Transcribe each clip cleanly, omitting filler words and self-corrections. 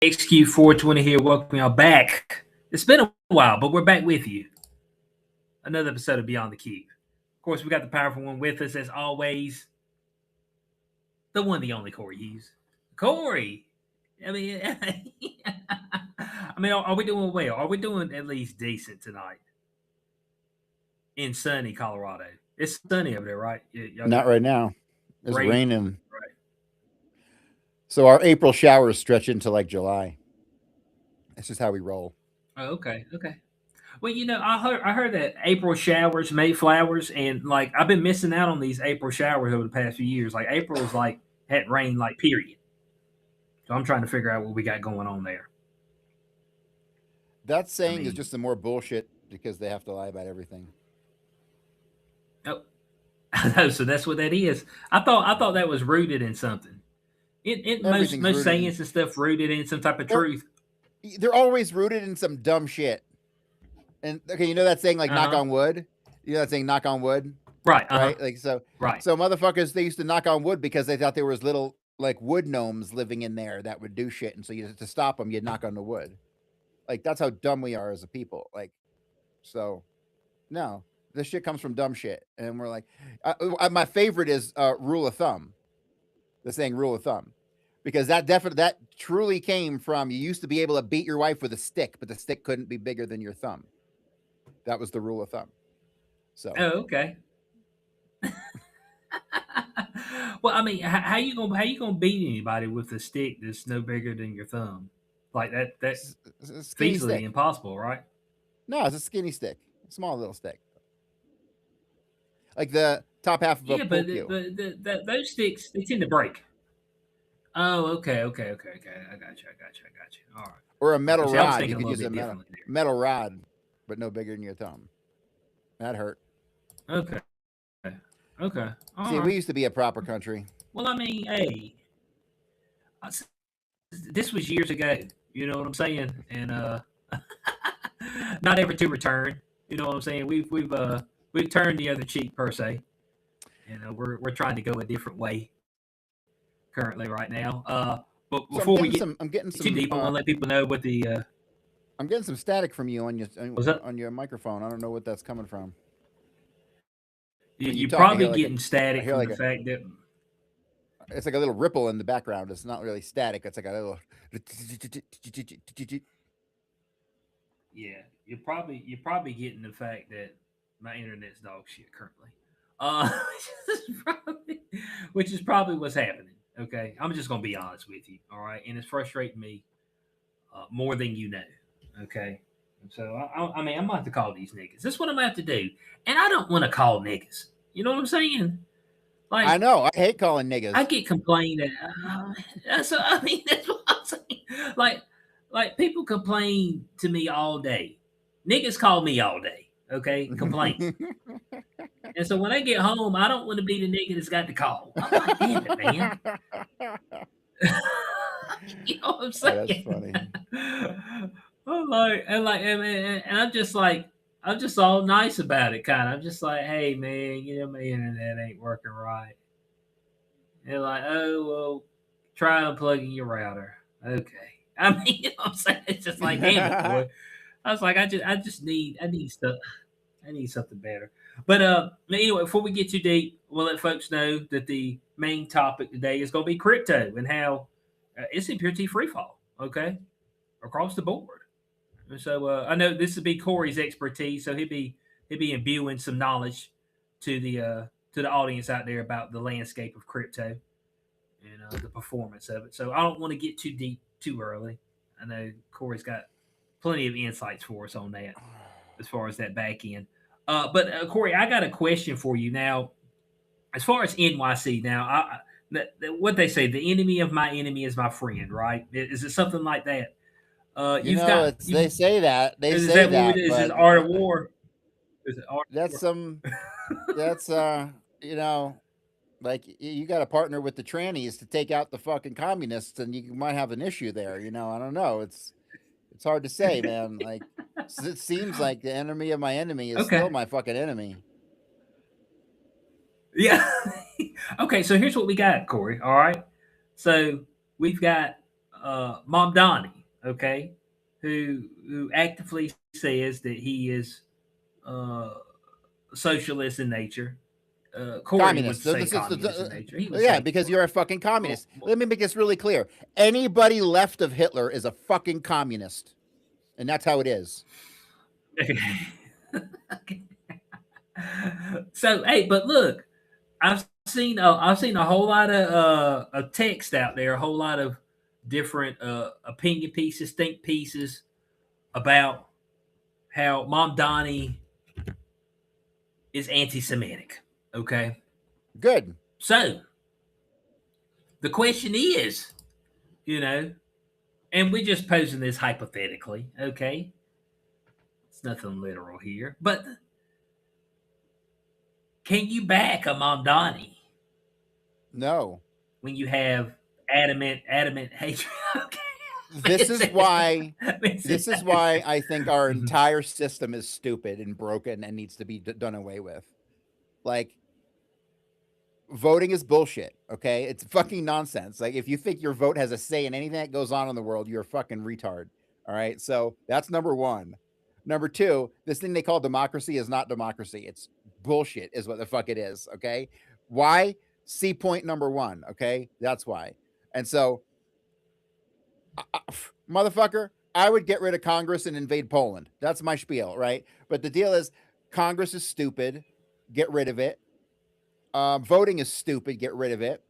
XQ420 here. Welcome y'all back. It's been a while, but we're back with you. Another episode of Beyond the Cube. Of course, we got the powerful one with us as always. The one, the only Corey Hughes. Corey. I mean, are we doing well? Are we doing at least decent tonight in sunny Colorado? It's sunny over there, right? Y'all Not got right now. It's rain, raining. right? So our April showers stretch into like July. That's just how we roll. Oh, okay. Well, I heard that April showers make flowers, and like I've been missing out on these April showers over the past few years. Like April is like had rain like period. So I'm trying to figure out what we got going on there. That I saying is mean, just some more bullshit because they have to lie about everything. oh, so that's what that is. I thought that was rooted in something. In most Everything's most rooted in sayings and stuff rooted in some type of they're truth. they're always rooted in some dumb shit. And okay, you know that saying like Uh knock huh. on wood? You know that saying knock on wood? Right. Uh huh. Right? Like so Right. so motherfuckers they used to knock on wood because they thought there was little like wood gnomes living in there that would do shit and so you to stop them you'd knock on the wood. Like that's how dumb we are as a people. Like so no, this shit comes from dumb shit, and we're like, my favorite is rule of thumb. The saying rule of thumb, because that truly came from you used to be able to beat your wife with a stick, but the stick couldn't be bigger than your thumb. That was the rule of thumb. So Oh, okay. Well, I mean, how you gonna beat anybody with a stick that's no bigger than your thumb? Like that's it's a skinny feasibly stick. impossible, right? No, it's a skinny stick, a small little stick, like the top half of a Yeah, pool but cue, those sticks they tend to break. Oh, okay. I got you. All right. or a metal Okay. See, I was rod. You thinking a could little use a bit metal differently metal rod, but no bigger than your thumb. That hurt. there. Okay. Okay. All See, right. we used to be a proper country. Well, I mean, hey, this was years ago. You know what I'm saying? And not ever to return. You know what I'm saying? We've turned the other cheek per se. We're trying to go a different way currently right now. But So before we get I'm getting too deep, some I want to let people know what the I'm getting some static from you was that. on your microphone. I don't know what that's coming from. When you You're talk, probably getting I static hear from like the a fact that it's like a little ripple in the background. It's not really static. It's like a little. yeah, you're probably getting the fact that my internet's dog shit currently. Uh, which is probably, which is probably what's happening. Okay, I'm just gonna be honest with you. All right, and it's frustrating me more than you know. Okay, and so I mean I'm gonna have to call these niggas. This is what I'm gonna have to do, and I don't want to call niggas. You know what I'm saying? I Like know. I hate calling I niggas. get complained that so I mean that's what I'm saying. Like people complain to me all day. Niggas call me all day. Okay, complaining. And so when I get home, I don't want to be the nigga that's got the call. I'm like, damn it, man. You know what I'm Oh, that's saying? funny. And I'm just like, I'm just all nice about it, kind of. I'm just like, hey, man, my internet ain't working right. They're like, oh, well, try unplugging your router. Okay. I mean, you know what I'm saying? It's just like, damn it, boy. I was like, I need stuff. I need something better. But anyway, before we get too deep, we'll let folks know that the main topic today is going to be crypto and how it's in pure T free fall. Okay, across the board. And so I know this would be Corey's expertise, so he'll be imbuing some knowledge to the audience out there about the landscape of crypto and the performance of it. So I don't want to get too deep too early. I know Corey's got plenty of insights for us on that as far as that back end. But Corey, I got a question for you now. As far as NYC now, what they say, the enemy of my enemy is my friend, right? Is it something like that? You You've know, got it's you. they say that they Is say that what we that, do? Is this but art of war? Is it art of that's war? some that's you know like you got to partner with the trannies to take out the fucking communists, and you might have an issue there. You know, I don't know. It's hard to say, man. Like it seems like the enemy of my enemy is Okay. still my fucking enemy. Yeah. Okay. So here's what we got, Corey. All right. So we've got Mom Donnie, okay, who actively says that he is uh, socialist in nature. Corey would Communist. say communist in nature. He would Yeah, say, because you're a fucking well, communist. well, Let me make this really clear. Anybody left of Hitler is a fucking communist. And that's how it is. okay. So hey, but look, I've seen a whole lot of text out there, a whole lot of different opinion pieces, think pieces about how Mom Donnie is anti-Semitic. Okay, Good. so the question is, you know, and we're just posing this hypothetically. Okay, it's nothing literal here, but can you back a Mom Donnie No. when you have adamant hatred? Okay, This is why this is no. why I think our entire system is stupid and broken and needs to be done away with. Like, voting is bullshit, okay? It's fucking nonsense. Like, if you think your vote has a say in anything that goes on in the world, you're a fucking retard. All right? So, that's number 1. Number 2, this thing they call democracy is not democracy. It's bullshit is what the fuck it is, okay? Why? See point number 1, okay? That's why. And so, motherfucker, I would get rid of Congress and invade Poland. That's my spiel, right? But the deal is, Congress is stupid. Get rid of it. Voting is stupid. Get rid of it.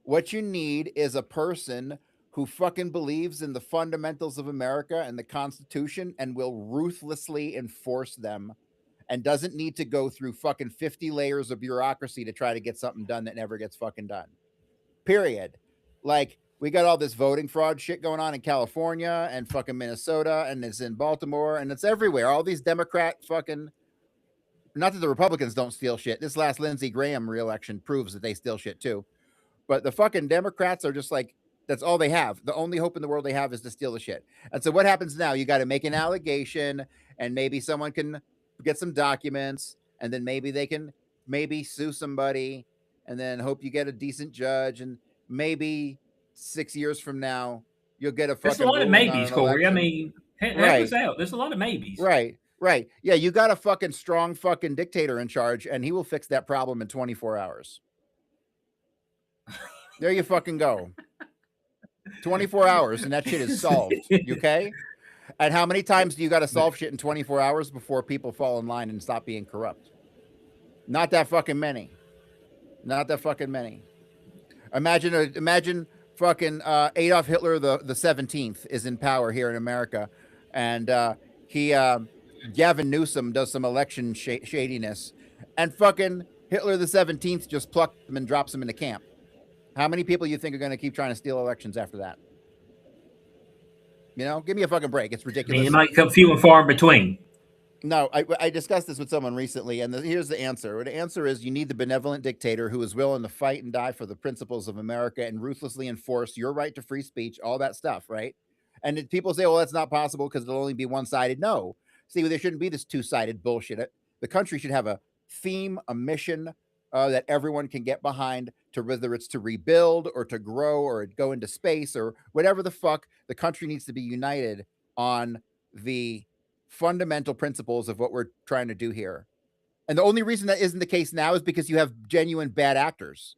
What you need is a person who fucking believes in the fundamentals of America and the Constitution and will ruthlessly enforce them and doesn't need to go through fucking 50 layers of bureaucracy to try to get something done that never gets fucking done. Period. Like, we got all this voting fraud shit going on in California and fucking Minnesota, and it's in Baltimore, and it's everywhere. All these Democrat fucking, not that the Republicans don't steal shit. This last Lindsey Graham reelection proves that they steal shit too. But the fucking Democrats are just like, that's all they have. The only hope in the world they have is to steal the shit. And so what happens now? You got to make an allegation, and maybe someone can get some documents, and then maybe they can maybe sue somebody, and then hope you get a decent judge, and maybe 6 years from now you'll get a There's a fucking lot of ruling on maybes, an Corey. I election. mean, help us Right. out. There's a lot of maybes. Right. Right. Yeah, you got a fucking strong fucking dictator in charge, and he will fix that problem in 24 hours. There you fucking go. 24 hours and that shit is solved. You okay? And how many times do you got to solve shit in 24 hours before people fall in line and stop being corrupt? Not that fucking many. Not that fucking many. Imagine fucking Adolf Hitler the 17th is in power here in America, and he Gavin Newsom does some election shadiness, and fucking Hitler the 17th just plucks him and drops him into camp. How many people you think are going to keep trying to steal elections after that? You know, give me a fucking break. It's I mean, it ridiculous. might come few and far in between. No, I discussed this with someone recently, and here's the answer. The answer is you need the benevolent dictator who is willing to fight and die for the principles of America and ruthlessly enforce your right to free speech, all that stuff, right? And people say, well, that's not possible because it'll only be one sided. No. See, there shouldn't be this two-sided bullshit. The country should have a theme, a mission that everyone can get behind, to whether it's to rebuild or to grow or go into space or whatever the fuck. The country needs to be united on the fundamental principles of what we're trying to do here. And the only reason that isn't the case now is because you have genuine bad actors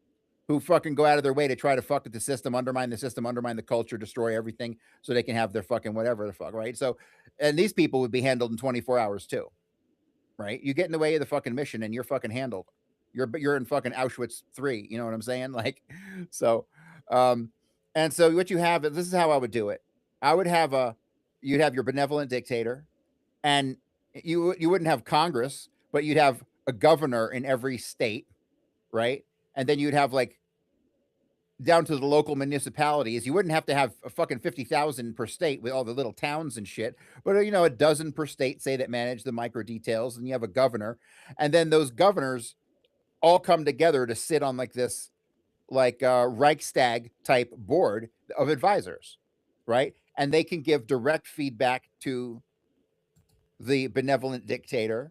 who fucking go out of their way to try to fuck with the system, undermine the culture, destroy everything so they can have their fucking whatever the fuck, right? So, and these people would be handled in 24 hours too, right? You get in the way of the fucking mission and you're fucking handled. You're in fucking Auschwitz 3, you know what I'm saying? Like, so, um, and so what you have, this is how I would do it. I would have you'd have your benevolent dictator, and you wouldn't have Congress, but you'd have a governor in every state, right? And then you'd have like down to the local municipalities. You wouldn't have to have a fucking 50,000 per state with all the little towns and shit, but you know, a dozen per state, say, that manage the micro details, and you have a governor, and then those governors all come together to sit on like this like Reichstag type board of advisors, right? And they can give direct feedback to the benevolent dictator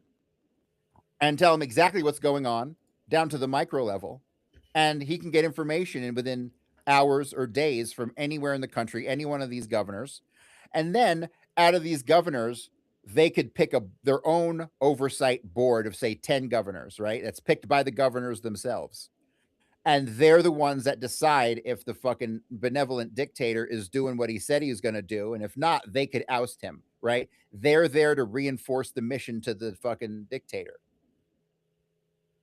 and tell him exactly what's going on down to the micro level. And he can get information, and within hours or days from anywhere in the country, any one of these governors. And then out of these governors, they could pick their own oversight board of say 10 governors, right? That's picked by the governors themselves. And they're the ones that decide if the fucking benevolent dictator is doing what he said he was going to do, and if not, they could oust him, right? They're there to reinforce the mission to the fucking dictator.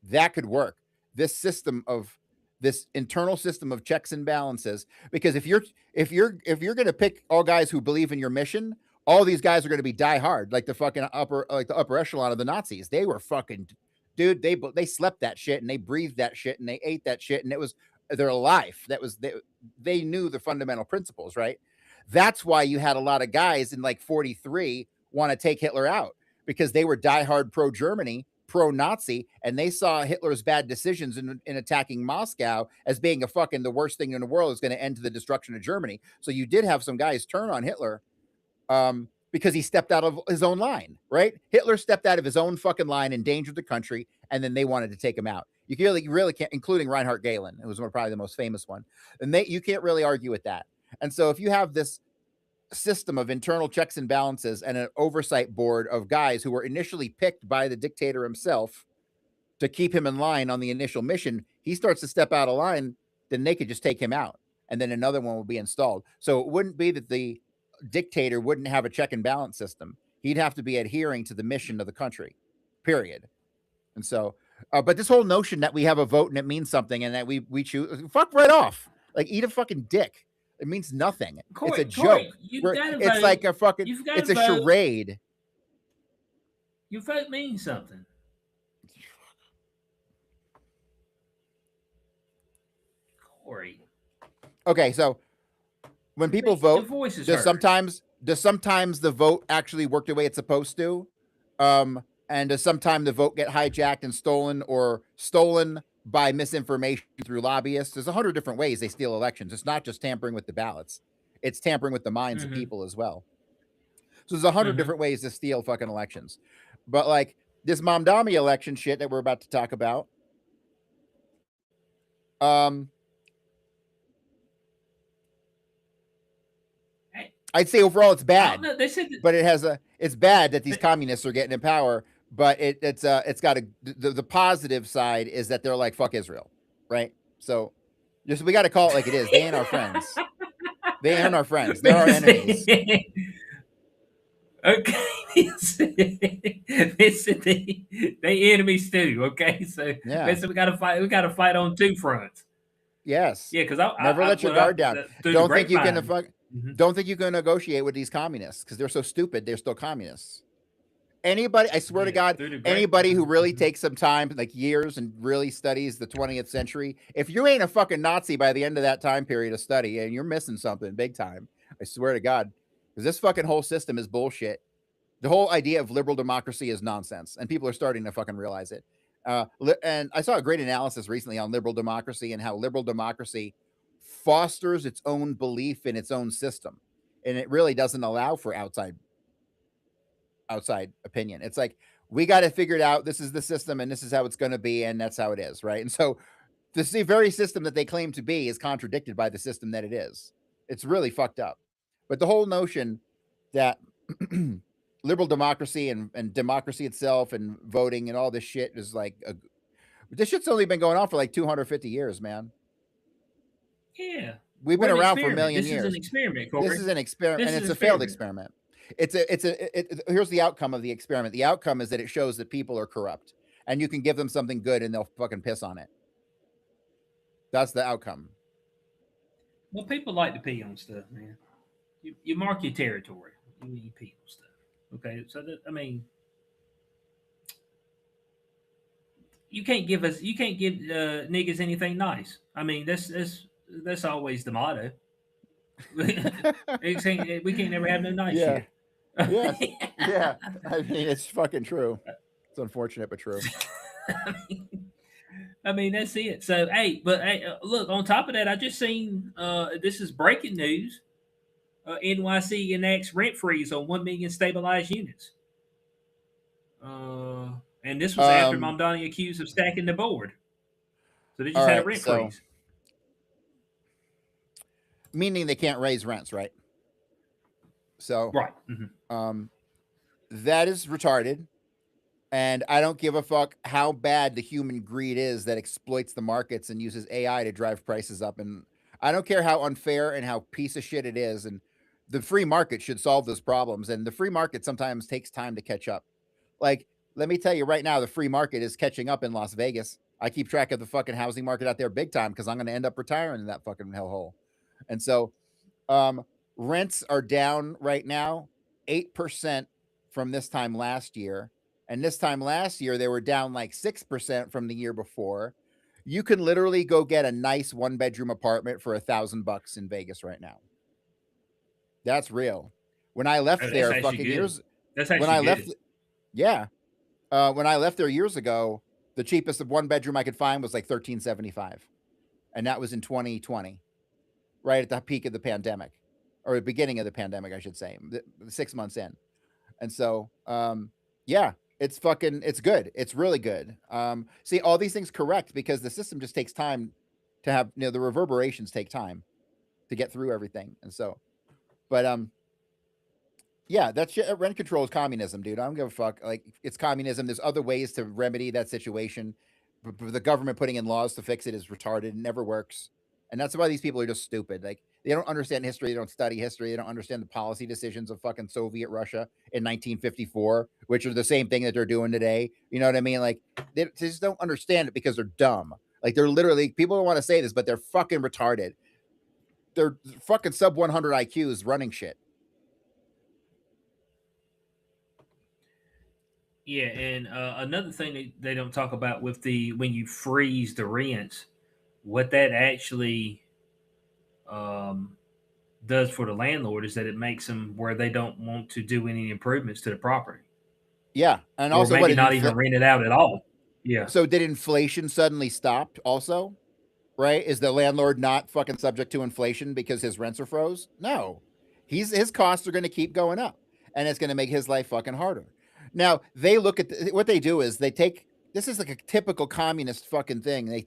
That could work. This system of this internal system of checks and balances, because if you're going to pick all guys who believe in your mission, all these guys are going to be die hard, like the upper echelon of the Nazis. They were fucking, dude, they slept that shit and they breathed that shit and they ate that shit, and it was their life. They knew the fundamental principles, right? That's why you had a lot of guys in like 43 want to take Hitler out, because they were diehard pro Germany, pro Nazi, and they saw Hitler's bad decisions in attacking Moscow as being a fucking the worst thing in the world, is going to end to the destruction of Germany. So you did have some guys turn on Hitler, because he stepped out of his own line, right? Hitler stepped out of his own fucking line, endangered the country, and then they wanted to take him out. You really can't, including Reinhard Gehlen, who was probably the most famous one, and you can't really argue with that. And so if you have this system of internal checks and balances and an oversight board of guys who were initially picked by the dictator himself to keep him in line on the initial mission, he starts to step out of line, then they could just take him out and then another one will be installed. So it wouldn't be that the dictator wouldn't have a check and balance system. He'd have to be adhering to the mission of the country, period. And so, but this whole notion that we have a vote and it means something and that we choose, fuck right off. Like, eat a fucking dick. It means nothing. It's a Corey, joke. you've got to It's vote. like a fucking, You've got to it's a vote. charade. Your vote means something. Corey. Okay, so when people The vote, voice is does heard. sometimes the vote actually work the way it's supposed to? And does sometimes the vote get hijacked and stolen by misinformation through lobbyists? There's 100 different ways they steal elections. It's not just tampering with the ballots. It's tampering with the minds of Mm-hmm. people as well. So there's 100 Mm-hmm. different ways to steal fucking elections. But like this Mamdani election shit that we're about to talk about, um, I'd say overall it's bad. No, they said that, But it's bad that these communists are getting in power. But it's got the positive side is that they're like, fuck Israel, right? So just we got to call it like it is. They ain't our friends. They aren't our friends. They're our enemies. Okay, they enemies too. Okay, so Yeah. basically we got to fight. We got to fight on two fronts. Yes. Yeah, because Never let your guard down. through the Don't think you can grapevine. Mhm. don't think you can negotiate with these communists because they're so stupid. They're still communists. Anybody, I swear to Yeah, God, through the anybody who grapevine. really Mhm. takes some time, like years, and really studies the 20th century, if you ain't a fucking Nazi by the end of that time period of study, and you're missing something big time, I swear to God, because this fucking whole system is bullshit. The whole idea of liberal democracy is nonsense, and people are starting to fucking realize it. And I saw a great analysis recently on liberal democracy and how liberal democracy fosters its own belief in its own system, and it really doesn't allow for outside opinion. It's like we got to figure it out. This is the system, and this is how it's going to be, and that's how it is, right? And so the very system that they claim to be is contradicted by the system that it is. It's really fucked up. But the whole notion that liberal democracy and democracy itself and voting and all this shit is like this shit's only been going on for like 250 years, man. Yeah, We've we're been an around for a experiment. million This is an years. experiment, This Corey. is an experiment, This and is it's an a failed experiment. experiment. Here's the outcome of the experiment. The outcome is that it shows that people are corrupt, and you can give them something good, and they'll fucking piss on it. That's the outcome. Well, people like to pee on stuff, man. You mark your territory. You pee on stuff. Okay, so I mean, you can't give niggas anything nice. I mean, that's always the motto. We can't never have no nice Yeah. shit. Yes. Yeah. I mean, it's fucking true. It's unfortunate, but true. I mean, that's it. So, hey, but hey, look. On top of that, I just seen this is breaking news. NYC enacts rent freeze on 1 million stabilized units. Uh, and this was after Um. Mamdani accused of stacking the board. So they All just had a right. rent So freeze. meaning they can't raise rents, right? So Right. Hmm. um, that is retarded. And I don't give a fuck how bad the human greed is that exploits the markets and uses AI to drive prices up. And I don't care how unfair and how piece of shit it is. And the free market should solve those problems. And the free market sometimes takes time to catch up. Like, let me tell you right now, the free market is catching up in Las Vegas. I keep track of the fucking housing market out there big time because I'm going to end up retiring in that fucking hellhole. And so um, rents are down right now 8% from this time last year. And this time last year, they were down like 6% from the year before. You can literally go get a nice 1 bedroom apartment for $1,000 in Vegas right now. That's real. When I Oh, left that's there actually fucking good. years, That's when actually I left, good. yeah, when I left there years ago, the cheapest of 1 bedroom I could find was like 1375, and that was in 2020, right at the peak of the pandemic, or the beginning of the pandemic, I should say, 6 months in. And so, yeah, it's good. It's really good. See, all these things correct because the system just takes time to have, the reverberations take time to get through everything. And so, but yeah, that's shit. Rent control is communism, dude. I don't give a fuck. Like, it's communism. There's other ways to remedy that situation. But the government putting in laws to fix it is retarded. It never works. And that's why these people are just stupid. Like, they don't understand history. They don't study history. They don't understand the policy decisions of fucking Soviet Russia in 1954, which are the same thing that they're doing today. You know what I mean? Like, they just don't understand it because they're dumb. Like, they're literally, people don't want to say this, but they're fucking retarded. They're fucking sub 100 IQs running shit. Yeah, and another thing that they don't talk about with the when you freeze the rents, what that actually um, does for the landlord is that it makes them where they don't want to do any improvements to the property, Yeah. And or also, what maybe did not even rent it out at all. Yeah. so did inflation suddenly stop also? Right? Is the landlord not fucking subject to inflation because his rents are froze? No. His costs are going to keep going up and it's going to make his life fucking harder. Now, they look at what they do is they take, this is like a typical communist fucking thing.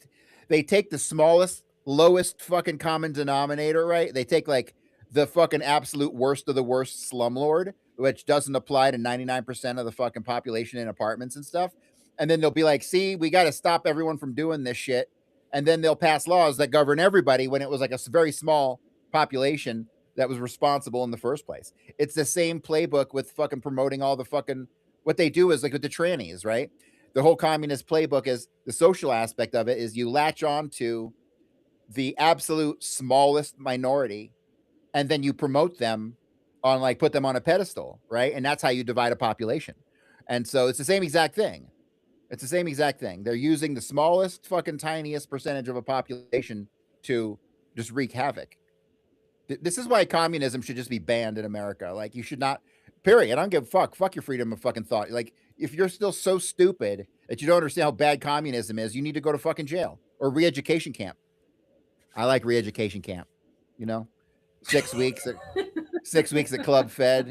They take the smallest, lowest fucking common denominator, right? They take like the fucking absolute worst of the worst slumlord, which doesn't apply to 99% of the fucking population in apartments and stuff. And then they'll be like, see, we got to stop everyone from doing this shit, and then they'll pass laws that govern everybody when it was like a very small population that was responsible in the first place. It's the same playbook with fucking promoting all the fucking, what they do is like with the trannies, right? The whole communist playbook is the social aspect of it is you latch on to the absolute smallest minority and then you promote them on, like, put them on a pedestal, right? And that's how you divide a population. And so it's the same exact thing. It's the same exact thing. They're using the smallest, fucking tiniest percentage of a population to just wreak havoc. This is why communism should just be banned in America. Like, you should not. Period. I don't give a fuck. Fuck your freedom of fucking thought. Like, if you're still so stupid that you don't understand how bad communism is, you need to go to fucking jail or re-education camp. I like re-education camp. You know, 6 weeks at 6 weeks at Club Fed.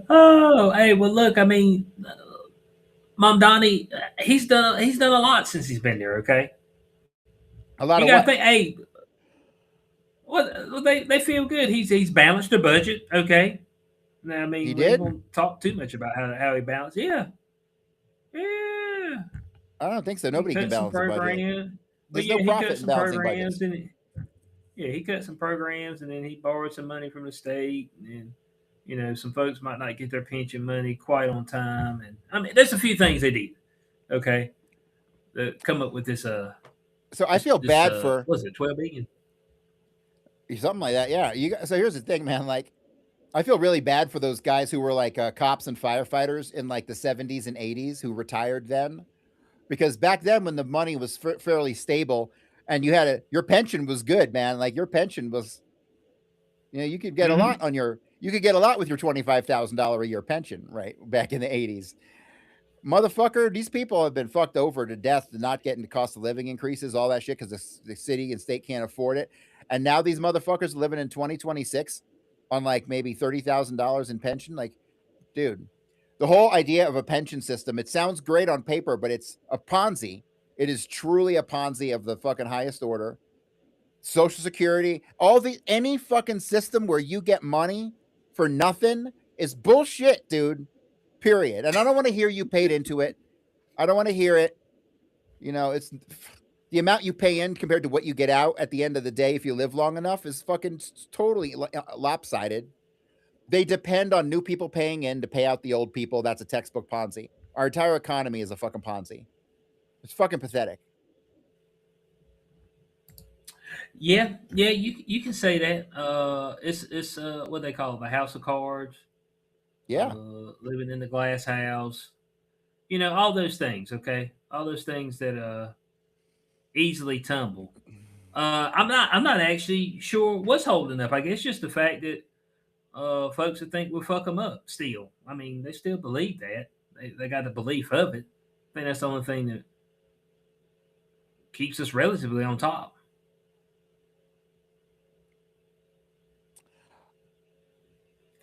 Oh, hey, well, look, I mean, Mom Donnie, he's done a lot since he's been there. Okay, A you lot of got to what think, hey, well, they feel good. He's balanced the budget. Okay, now, I he mean, we ain't did. gonna talk too much about how he balanced. Yeah, yeah. I don't think so. He Nobody can cut some balance a budget. programs. But There's no yeah, he cut profit in some balancing budgets. programs and yeah, he cut some programs and then he borrowed some money from the state and some folks might not get their pension money quite on time and I mean there's a few things they did. Okay. That come up with this So I feel this bad for was it 12 billion? something like that. Yeah. So here's the thing, man. Like, I feel really bad for those guys who were like cops and firefighters in like the 70s and 80s who retired then, because back then when the money was fairly stable and you had your pension was good, man. Like, your pension was, you could get a lot Mm-hmm. on you could get a lot with your $25,000 a year pension, right? Back in the 80s. Motherfucker, these people have been fucked over to death to not getting the cost of living increases, all that shit, because the city and state can't afford it. And now these motherfuckers living in 2026 on like maybe $30,000 in pension. Like, dude, the whole idea of a pension system, it sounds great on paper, but it's a Ponzi. It is truly a Ponzi of the fucking highest order. Social Security, all the any fucking system where you get money for nothing is bullshit, dude. Period. And I don't want to hear you paid into it. I don't want to hear it. You know, it's the amount you pay in compared to what you get out at the end of the day if you live long enough is fucking totally lopsided. They depend on new people paying in to pay out the old people. That's a textbook Ponzi. Our entire economy is a fucking Ponzi. It's fucking pathetic. Yeah, yeah, you can say that. It's what they call it, the house of cards, Yeah. living in the glass house. All those things. Okay, all those things that easily tumble. I'm not actually sure what's holding up. I guess just the fact that folks that think we'll fuck them up still. I mean, they still believe that. They got the belief of it. I think that's the only thing that keeps us relatively on top.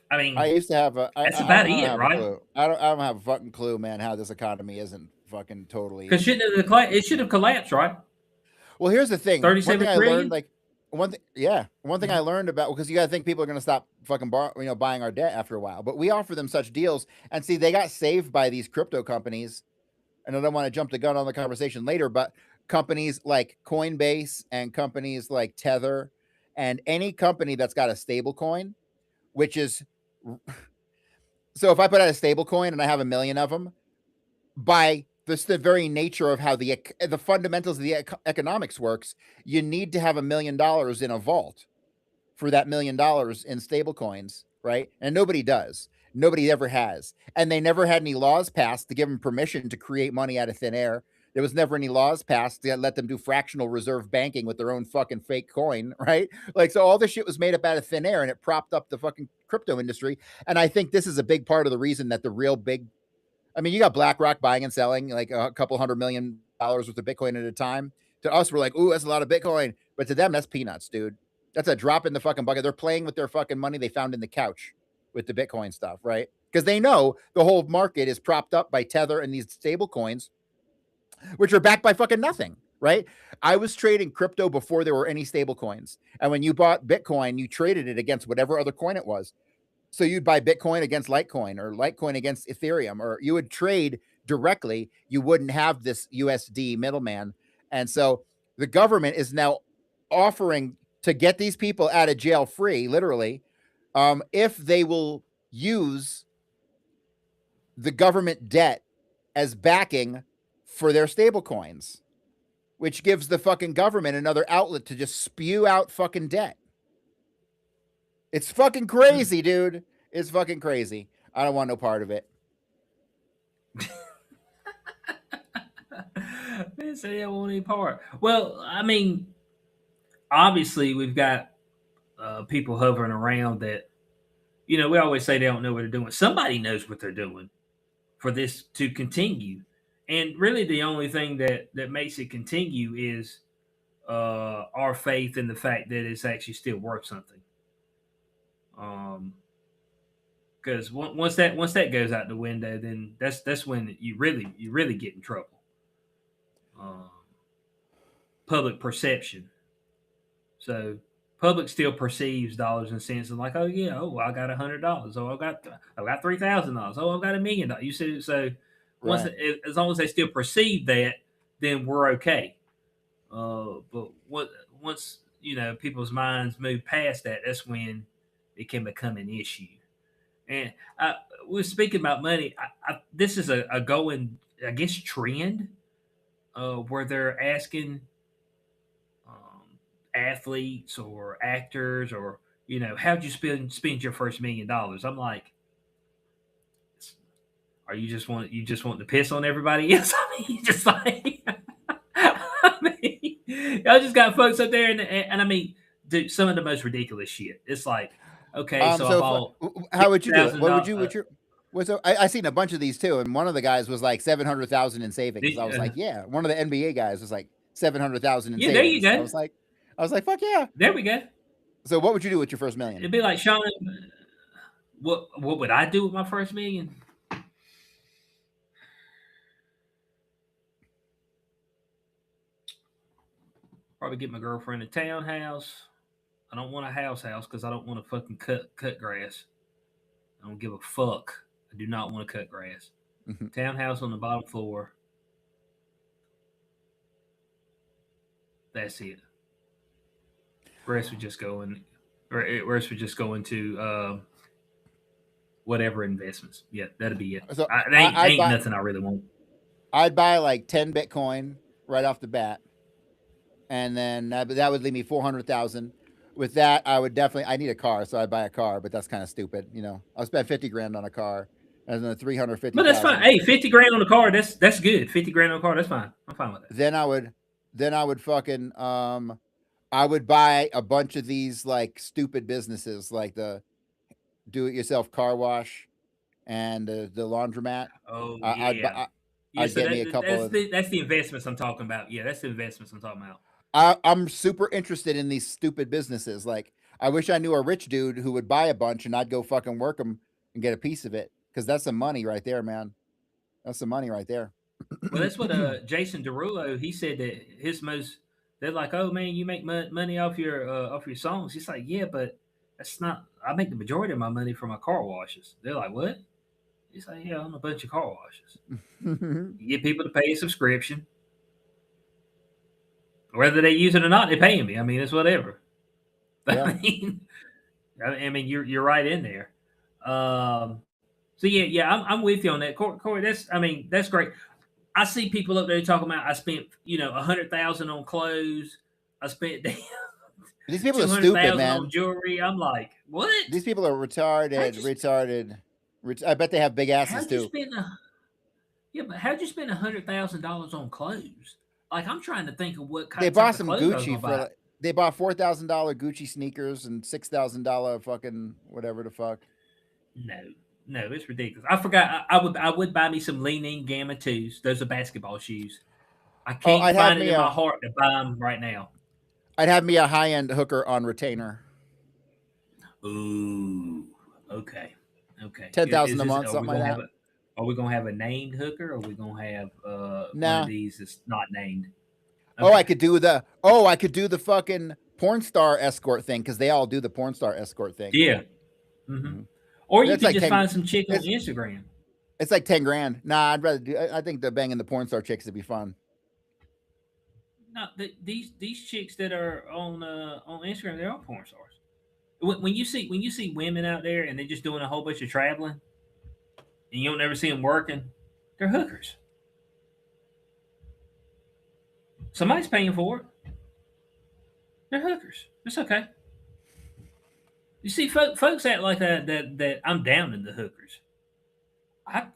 I I mean, used to have a. that's about I don't it, have a right? clue. I don't have a fucking clue, man. How this economy isn't fucking totally. Because it should have collapsed, right? Well, here's the thing. One thing 37 I learned, trillion. like one thing, yeah, one thing I learned about because you got to think people are going to stop fucking buying our debt after a while. But we offer them such deals, and see, they got saved by these crypto companies. And I don't want to jump the gun on the conversation later, but companies like Coinbase and companies like Tether and any company that's got a stable coin, which is so if I put out a stable coin and I have a million of them, by this the very nature of how the fundamentals of the economics works, you need to have $1 million in a vault for that $1 million in stable coins, right? And nobody does. Nobody ever has. And they never had any laws passed to give them permission to create money out of thin air. There was never any laws passed to let them do fractional reserve banking with their own fucking fake coin, right? Like, so all this shit was made up out of thin air and it propped up the fucking crypto industry. And I think this is a big part of the reason that the real big, I mean, you got BlackRock buying and selling like a couple $100 million worth of Bitcoin at a time. To us, we're like, ooh, that's a lot of Bitcoin. But to them, that's peanuts, dude. That's a drop in the fucking bucket. They're playing with their fucking money they found in the couch with the Bitcoin stuff, right? Because they know the whole market is propped up by Tether and these stable coins, which are backed by fucking nothing, right? I was trading crypto before there were any stable coins. And when you bought Bitcoin, you traded it against whatever other coin it was. So you'd buy Bitcoin against Litecoin or Litecoin against Ethereum, or you would trade directly. You wouldn't have this USD middleman. And so the government is now offering to get these people out of jail free, literally, if they will use the government debt as backing for their stable coins, which gives the fucking government another outlet to just spew out fucking debt. It's fucking crazy, dude. It's fucking crazy. I don't want no part of it. They say I won't any part. Well, I mean, obviously we've got people hovering around that. We always say they don't know what they're doing. Somebody knows what they're doing for this to continue, and really the only thing that makes it continue is our faith in the fact that it's actually still worth something. Because once that goes out the window, then that's when you really get in trouble. Um, Public perception. So public still perceives dollars and cents and like, oh yeah, oh well, I got $100. Oh, I got $3,000. Oh, I've got $1 million. You see, so Right. as long as they still perceive that, then we're okay. But once people's minds move past that, that's when it can become an issue. And we're speaking about money. This is a going, I guess, trend where they're asking athletes or actors or how'd you spend your first $1 million. I'm like, are you just want to piss on everybody else? I mean, just like I mean, y'all just got folks up there and I mean, dude, some of the most ridiculous shit. It's like, okay, so I So bought how fifty would you do it? thousand What would dollars. you? Would your? What's I seen a bunch of these too, and one of the guys was like 700,000 in savings. I was like, yeah. One of the NBA guys was like 700,000 in Yeah, there you savings. go. I was like, fuck yeah. There we go. So what would you do with your first million? It'd be like Sean. What would I do with my first million? Probably get my girlfriend a townhouse. I don't want a house because I don't want to fucking cut grass. I don't give a fuck. I do not want to cut grass. Townhouse on the bottom floor. That's it. Rest would just go in. Rest would just go into whatever investments. Yeah, that'd be it. So Ain't nothing I really want. I'd buy like 10 Bitcoin right off the bat, and then that would leave me 400,000. With that, I would definitely. I need a car, so I'd buy a car, but that's kind of stupid. I'll spend 50 grand on a car, and then three hundred fifty But that's fine. thousand. Hey, 50 grand on the car. That's good. 50 grand on the car. That's fine. I'm fine with that. Then I would fucking I would buy a bunch of these like stupid businesses, like the do-it-yourself car wash and the laundromat. Oh I, I'd bu- yeah, I, yeah. I'd So get me a couple of. that's the investments I'm talking about. Yeah, that's the investments I'm talking about. I'm super interested in these stupid businesses. Like, I wish I knew a rich dude who would buy a bunch and I'd go fucking work them and get a piece of it. Because that's some money right there, man. That's some money right there. Well, that's what Jason Derulo he said that his most. They're like, oh man, you make money off your songs. He's like, yeah, but that's not. I make the majority of my money from my car washes. They're like, what? He's like, yeah, I own a bunch of car washes. You get people to pay a subscription, whether they use it or not. They paying me. I mean, it's whatever. Yeah. I mean, you're right in there. Um, so yeah, I'm with you on that, Corey. That's great. I see people up there talking about I spent 100,000 on clothes. I spent These people are two hundred stupid, thousand on man. jewelry. I'm like, what? These people are retarded. How'd you Retarded. I bet they have big asses how'd you too. spend but how'd you spend $100,000 on clothes? Like I'm trying to think of what They type bought of some clothes I was Gucci gonna for buy. like, they bought $4,000 Gucci sneakers and $6,000 fucking whatever the fuck. No, no, it's ridiculous. I forgot. I would buy me some Lean In Gamma twos. Those are basketball shoes. I Oh, can't find it in my heart to buy them right now. I'd have me a high end hooker on retainer. Ooh, okay, okay. 10,000 Is a this? month, something like that. Are we gonna have a named hooker, or are we gonna have one of Nah. these that's not named? Oh, I Okay. could do the fucking porn star escort thing because they all do the porn star escort thing. Yeah. Hmm. Hmm. Or you It's could like just 10. find some chick on It's Instagram. it's like 10 grand. Nah, I'd rather do. I think the banging the porn star chicks would be fun. No, these chicks that are on Instagram, they're all porn stars. When you see women out there and they're just doing a whole bunch of traveling, and you don't ever see them working, they're hookers. Somebody's paying for it. They're hookers. It's okay. You see, folks act like that I'm down in the hookers. I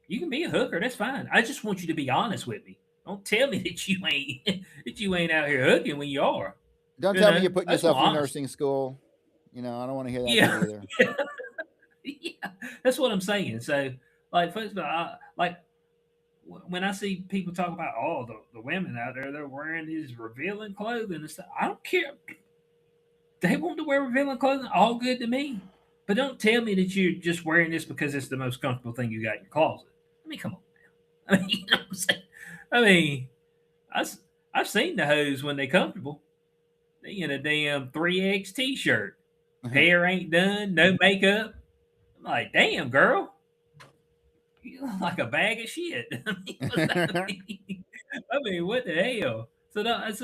You can be a hooker. That's fine. I just want you to be honest with me. Don't tell me that you ain't that you ain't out here hooking when you are. Don't tell me you're I putting just want yourself through honesty. nursing school. I don't want to hear that shit Yeah, either. yeah. That's what I'm saying. So, like, folks, like when I see people talk about the women out there, they're wearing these revealing clothing and stuff. I don't care. They want to wear revealing clothing. All good to me. But don't tell me that you're just wearing this because it's the most comfortable thing you got in your closet. I mean, come on. I mean, you know what I'm saying? I mean, I, I've seen the hoes when they comfortable. They in a damn 3X t-shirt. Hair ain't done, no makeup. I'm like, damn, girl. You look like a bag of shit. I mean, what the hell? That's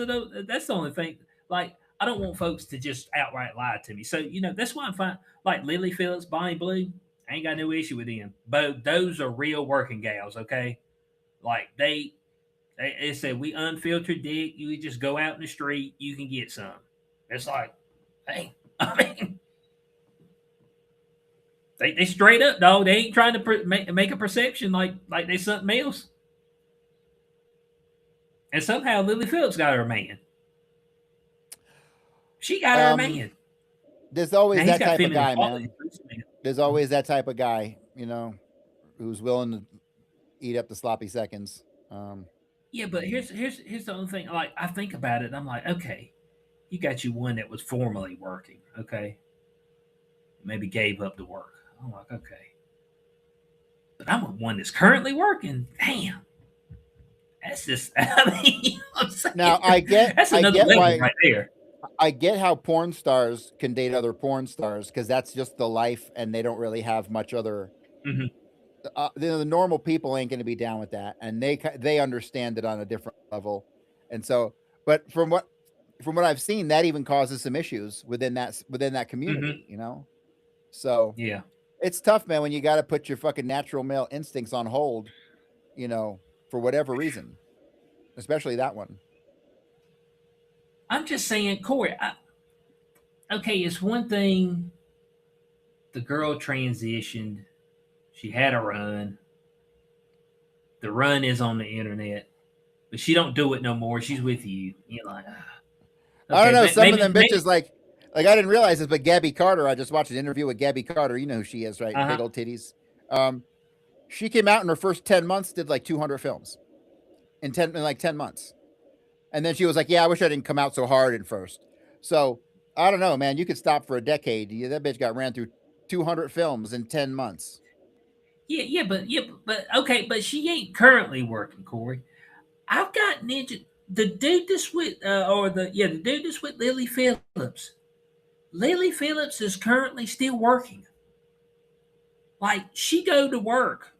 the only thing. Like, I don't want folks to just outright lie to me. So, that's why I'm fine. Like Lily Phillips, Bonnie Blue, I ain't got no issue with them. But those are real working gals, okay? Like, they said, we unfiltered dick. You just go out in the street, you can get some. It's like, hey, I mean, they straight up, dog. They ain't trying to make a perception like they something else. And somehow Lily Phillips got her man. She got her um, man. there's Now always he's that got type of feminine guy, man. qualities. There's always that type of guy, who's willing to eat up the sloppy seconds. Yeah, but here's the only thing. Like I think about it, and I'm like, okay, you got you one that was formerly working, okay, maybe gave up the work. I'm like, okay, but I'm with one that's currently working. Damn, That's just, I mean, you know what I'm Now saying? That's I another get level why right there. I get how porn stars can date other porn stars because that's just the life, and they don't really have much other. Hmm. The normal people ain't going to be down with that, and they understand it on a different level, and so. But from what I've seen, that even causes some issues within that Hmm. community. So Yeah. it's tough, man, when you got to put your fucking natural male instincts on hold, for whatever reason, especially that one. I'm just saying, Corey, okay, it's one thing the girl transitioned, she had a run. The run is on the internet, but she don't do it no more. She's with you. You're like, I don't okay, know. Some of them maybe. bitches like I didn't realize this, but Gabby Carter. I just watched an interview with Gabby Carter. You know who she is, right? Uh Big huh. old titties. Um, she came out in her first 10 months, did like 200 films in like 10 months, and then she was like, "Yeah, I wish I didn't come out so hard at first." So I don't know, man. You could stop for a decade. Yeah, that bitch got ran through 200 films in 10 months. But okay, but she ain't currently working, Corey. I've got Ninja, the dude that's with, the dude that's with Lily Phillips. Lily Phillips is currently still working. Like she go to work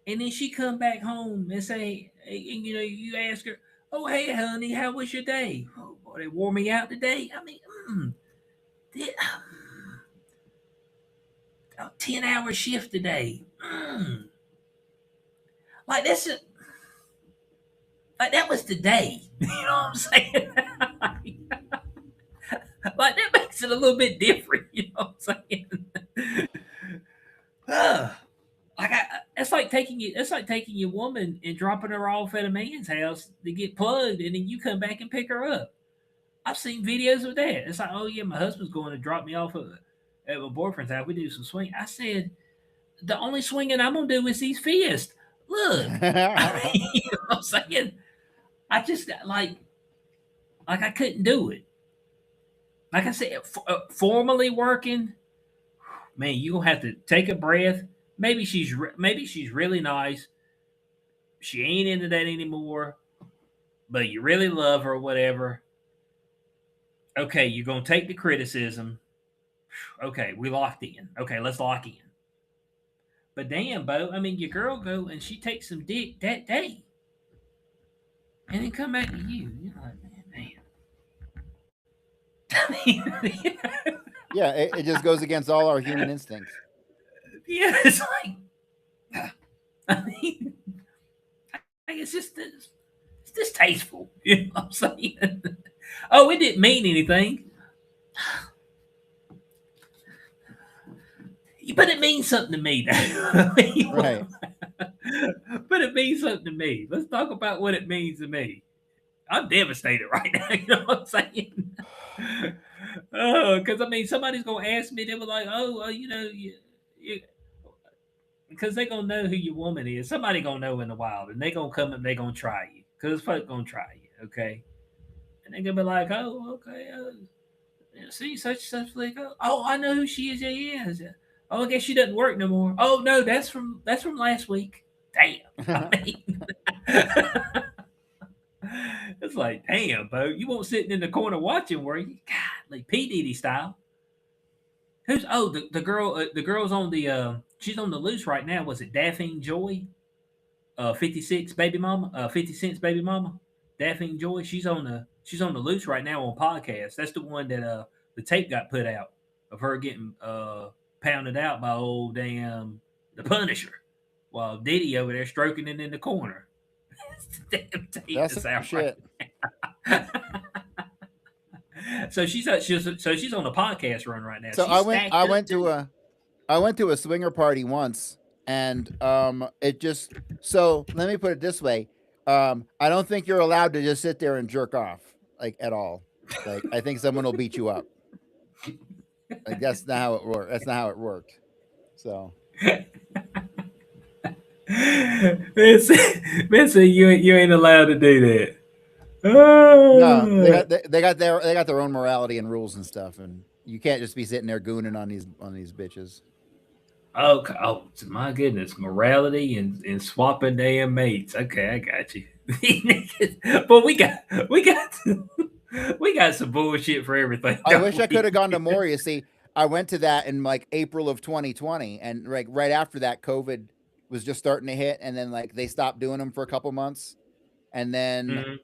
and then she come back home and say, and you ask her, "Oh, hey, honey, how was your day? Oh, boy, they wore me out today. I mean, did, 10-hour shift today. Like that's a, like that was today. You know what I'm saying? Like that makes it a little bit different. You know what I'm saying? Like it's like taking your woman and dropping her off at a man's house to get plugged, and then you come back and pick her up. I've seen videos of that. It's like, oh yeah, my husband's going to drop me off at my boyfriend's house. We do some swing. I said, the only swinging I'm gonna do is these fists. Look, I mean, you know what I'm saying? I just like I couldn't do it. Like I said, formally working, man, you gonna have to take a breath. Maybe she's really nice. She ain't into that anymore, but you really love her, or whatever. Okay, you're gonna take the criticism. Okay, we locked in. Okay, let's lock in. But damn, Bo, I mean, your girl go and she takes some dick that day, and then come back to you. You're like, man. I mean, Yeah, it just goes against all our human instincts. yeah, it's like, I mean, it's just it's distasteful. You know what I'm saying? Oh, it didn't mean anything, but it means something to me. Now. Right. But it means something to me. Let's talk about what it means to me. I'm devastated right now. You know what I'm saying? Oh, because I mean, somebody's gonna ask me. They were like, "Oh, because they gonna know who your woman is. Somebody gonna know in the wild, and they gonna come and they gonna try you. Because folk gonna try you, okay? And they gonna be like, "Oh, okay, see such like, oh, I know who she is. Yeah, yeah. Oh, I guess she doesn't work no more. Oh no, that's from last week. Damn. I mean, it's like, damn, Bo, you won't sitting in the corner watching, were you? God, like P Diddy style. Who's the girl? The girl's on the she's on the loose right now. Was it Daphne Joy? 56 baby mama. 50 Cent's baby mama. Daphne Joy. She's on the loose right now on podcast. That's the one that the tape got put out of her getting pounded out by old damn the Punisher, while Diddy over there stroking it in the corner. Damn tape That's that's some out right. shit. So she's on a podcast run right now. So She's I stacked up went to too. I went to a swinger party once, and it just so let me put it this way. I don't think you're allowed to just sit there and jerk off like at all. Like I think someone will beat you up. Like that's not how it worked. That's not how it worked. So Man, say you ain't allowed to do that. no, Oh, they got their own morality and rules and stuff, and you can't just be sitting there gooning on these bitches. okay. Oh, my goodness, morality and swapping damn mates. Okay, I got you. But we got we got some bullshit for everything, I don't wish I could we? have gone to more. You see, I went to that in like April of 2020, and like right after that, COVID was just starting to hit, and then like they stopped doing them for a couple months, and then Mhm.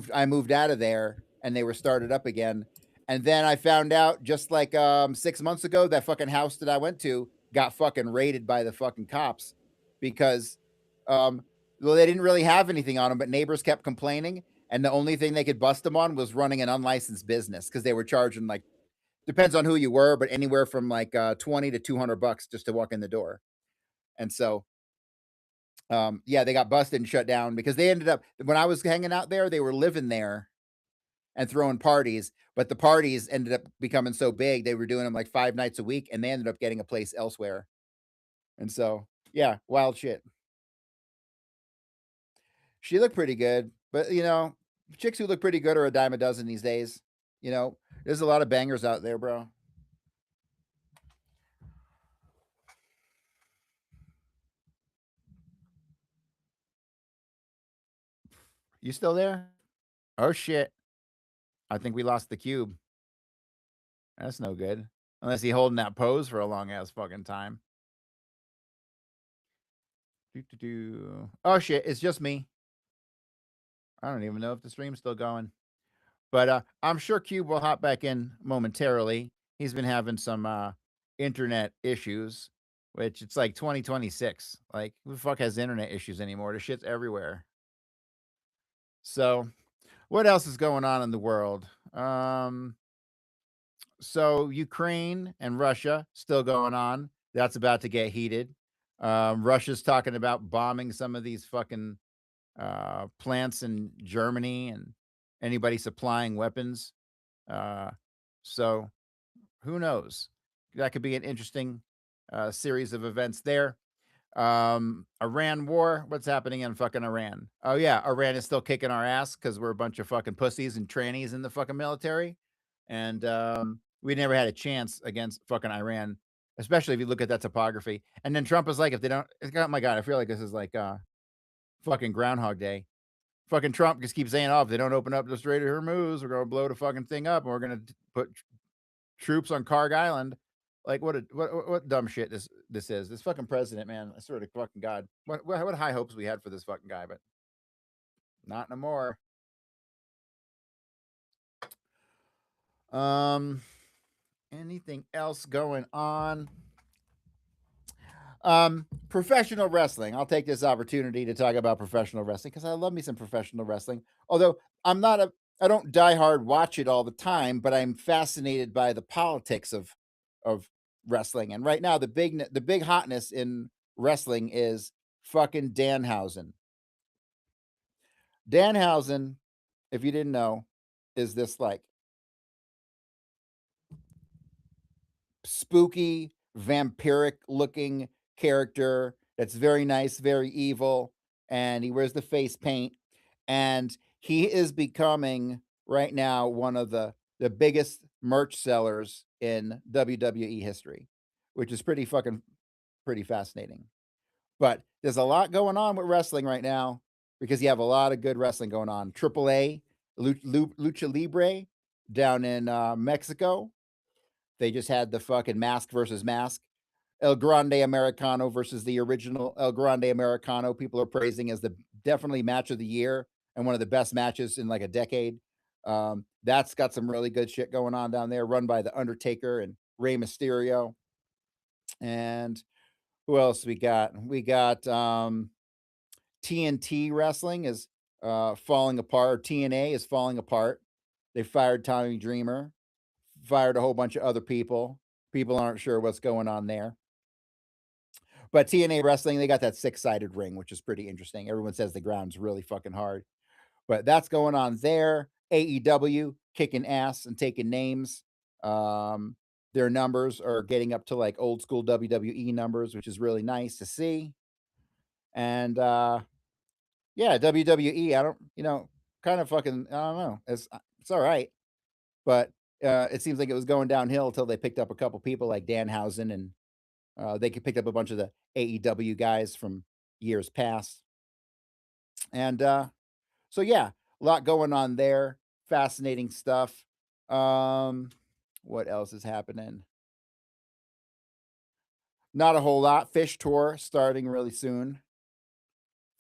I moved out of there, and they were started up again, and then I found out just like 6 months ago that fucking house that I went to got fucking raided by the fucking cops because um well they didn't really have anything on them, but neighbors kept complaining, and the only thing they could bust them on was running an unlicensed business because they were charging like depends on who you were, but anywhere from like 20 to $200 just to walk in the door. And so yeah, they got busted and shut down because they ended up when I was hanging out there, they were living there and throwing parties, but the parties ended up becoming so big, they were doing them like 5 nights a week, and they ended up getting a place elsewhere. And so, yeah, wild shit. She looked pretty good, but chicks who look pretty good are a dime a dozen these days. There's a lot of bangers out there, bro. You still there? Oh shit! I think we lost the cube. That's no good. Unless he holding that pose for a long ass fucking time. Doo-doo-doo. Oh shit! It's just me. I don't even know if the stream's still going. But I'm sure Cube will hop back in momentarily. He's been having some internet issues, which it's like 2026. Like, who the fuck has internet issues anymore? The shit's everywhere. So, what else is going on in the world? So Ukraine and Russia still going on. That's about to get heated. Russia's talking about bombing some of these fucking plants in Germany and anybody supplying weapons. Uh, so who knows? That could be an interesting series of events there. Iran war. What's happening in fucking Iran? Oh yeah, Iran is still kicking our ass because we're a bunch of fucking pussies and trannies in the fucking military, and we never had a chance against fucking Iran, especially if you look at that topography. And then Trump is like, if they don't, oh my god, I feel like this is like fucking Groundhog Day. Fucking Trump just keeps saying, "Oh, if they don't open up the Strait of Hormuz, we're gonna blow the fucking thing up, and we're gonna put troops on Karg Island." Like what dumb shit this is. This fucking president, man. I swear to fucking God. What high hopes we had for this fucking guy, but not no more. Um anything else going on? Professional wrestling. I'll take this opportunity to talk about professional wrestling because I love me some professional wrestling. Although I don't die hard watch it all the time, but I'm fascinated by the politics of wrestling. And right now, the big hotness in wrestling is fucking Danhausen. Danhausen, if you didn't know, is this like spooky, vampiric looking character that's very nice, very evil, and he wears the face paint. And he is becoming right now one of the biggest merch sellers in WWE history, which is pretty fascinating. But there's a lot going on with wrestling right now because you have a lot of good wrestling going on. AAA, Lucha Libre down in Mexico, they just had the fucking mask versus mask. El Grande Americano versus the original El Grande Americano. People are praising as the definitely match of the year and one of the best matches in like a decade. That's got some really good shit going on down there, run by the Undertaker and Rey Mysterio. And who else we got? We got TNT wrestling is falling apart. TNA is falling apart. They fired Tommy Dreamer, fired a whole bunch of other people. People aren't sure what's going on there. But TNA wrestling, they got that six-sided ring, which is pretty interesting. Everyone says the ground's really fucking hard. But that's going on there. AEW kicking ass and taking names. Um, their numbers are getting up to like old school WWE numbers, which is really nice to see. And yeah, WWE, I don't, kind of fucking, I don't know. It's all right. But it seems like it was going downhill until they picked up a couple people like Danhausen, and they picked up a bunch of the AEW guys from years past. And So yeah, a lot going on there. Fascinating stuff. Um, what else is happening? Not a whole lot. Fish tour starting really soon.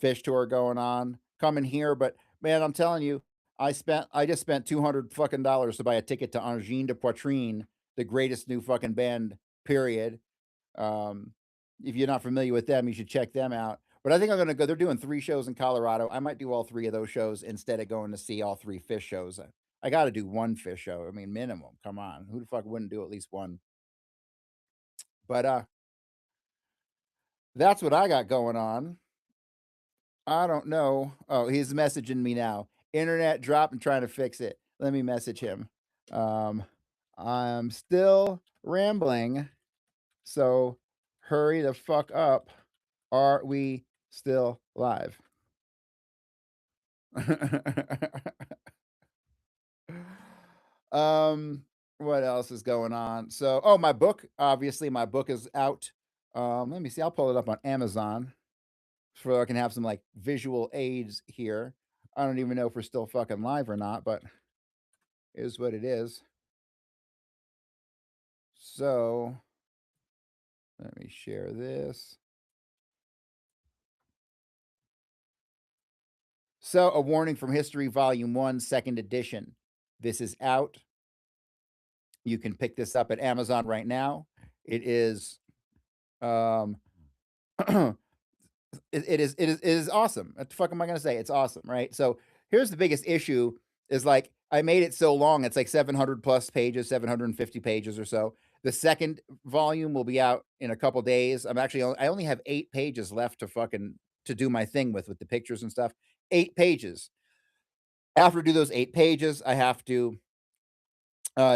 Fish tour going on. Coming here, but man, I'm telling you, I just spent 200 fucking dollars to buy a ticket to Angine de Poitrine, the greatest new fucking band, period. Um, if you're not familiar with them, you should check them out. But I think I'm gonna go. They're doing 3 shows in Colorado. I might do all 3 of those shows instead of going to see all 3 Fish shows. I gotta do 1 Fish show. I mean, minimum. Come on. Who the fuck wouldn't do at least 1? But, that's what I got going on. I don't know. Oh, he's messaging me now. Internet dropped and trying to fix it. Let me message him. Um, I'm still rambling, so hurry the fuck up. Are we still live? um, what else is going on? So, oh, my book, obviously, my book is out. Let me see. I'll pull it up on Amazon so I can have some like visual aids here. I don't even know if we're still fucking live or not, but is what it is. So let me share this. So, A Warning from History, Volume 1, Second Edition. This is out. You can pick this up at Amazon right now. It is um it is awesome. What the fuck am I gonna say? It's awesome, right? So here's the biggest issue is like I made it so long, it's like 700 plus pages, 750 pages or so. The second volume will be out in a couple days. I only have 8 pages left to fucking to do my thing with the pictures and stuff. 8 pages. After I do those 8 pages, I have to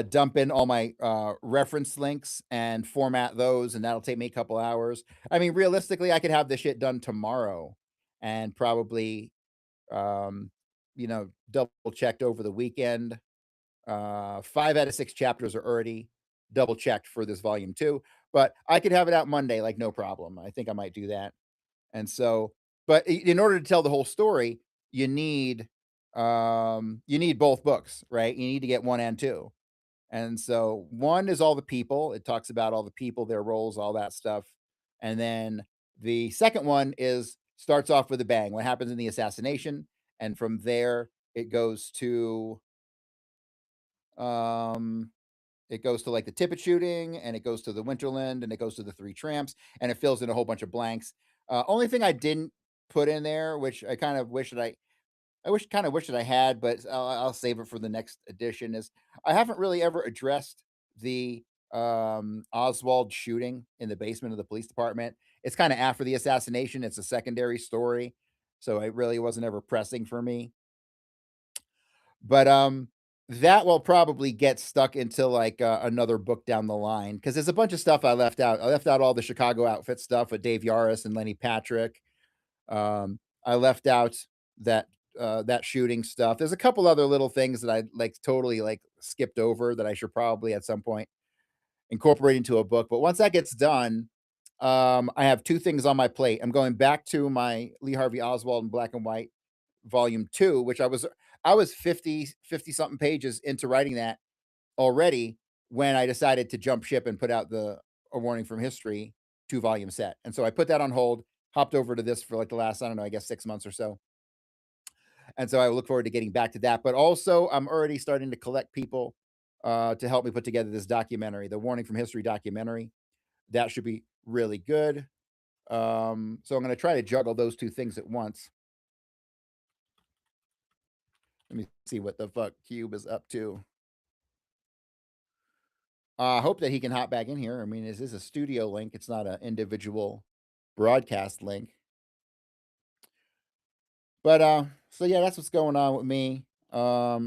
dump in all my reference links and format those, and that'll take me a couple hours. I mean, realistically, I could have this shit done tomorrow and probably, um, double checked over the weekend. 5 out of 6 chapters are already double checked for this volume two, but I could have it out Monday, like no problem. I think I might do that. And so, but in order to tell the whole story, you need you need both books, right? You need to get one and two. And so one is all the people. It talks about all the people, their roles, all that stuff. And then the second one is starts off with a bang. What happens in the assassination, and from there um it goes to like the Tippett shooting, and it goes to the Winterland, and it goes to the Three Tramps, and it fills in a whole bunch of blanks. Only thing I didn't put in there, which I kind of wish that I wish that I had, but I'll save it for the next edition. Is I haven't really ever addressed the Oswald shooting in the basement of the police department. It's kind of after the assassination. It's a secondary story, so it really wasn't ever pressing for me. But that will probably get stuck into like another book down the line because there's a bunch of stuff I left out. I left out all the Chicago outfit stuff with Dave Yaris and Lenny Patrick. I left out that that shooting stuff. There's a couple other little things that I like totally like skipped over that I should probably at some point incorporate into a book. But once that gets done, I have 2 things on my plate. I'm going back to my Lee Harvey Oswald in black and white volume 2, which I was 50 something pages into writing that already when I decided to jump ship and put out the A Warning from History 2 volume set. And so I put that on hold, hopped over to this for like the last, I don't know, I guess 6 months or so. And so I look forward to getting back to that. But also, I'm already starting to collect people to help me put together this documentary, the Warning from History documentary. That should be really good. So I'm going to try to juggle those 2 things at once. Let me see what the fuck Cube is up to. I hope that he can hop back in here. I mean, is this a studio link? It's not an individual broadcast link. But so yeah, that's what's going on with me. Let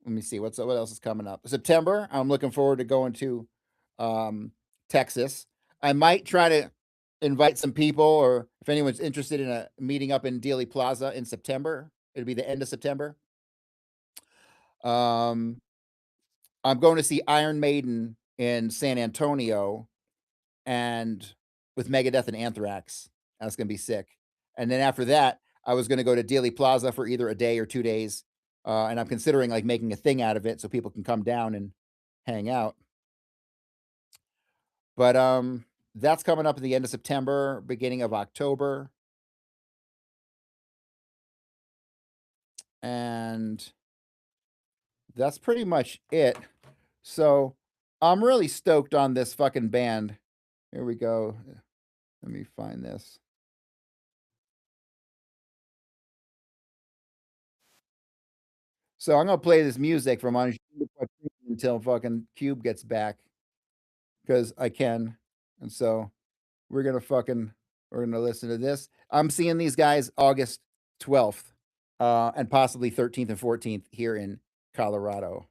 me see what else is coming up. September, I'm looking forward to going to um Texas. I might try to invite some people, or if anyone's interested in a meeting up in Dealey Plaza in September. It'll be the end of September. Um I'm going to see Iron Maiden in San Antonio and with Megadeth and Anthrax That's gonna be sick. And then after that, I was gonna go to Dealey Plaza for either a day or 2 days, and I'm considering like making a thing out of it so people can come down and hang out. But that's coming up at the end of September, beginning of October, and that's pretty much it. So I'm really stoked on this fucking band. Here we go. Let me find this. So I'm gonna play this music from on until fucking Cube gets back because I can. And so we're gonna listen to this. I'm seeing these guys August 12th, and possibly 13th and 14th here in Colorado.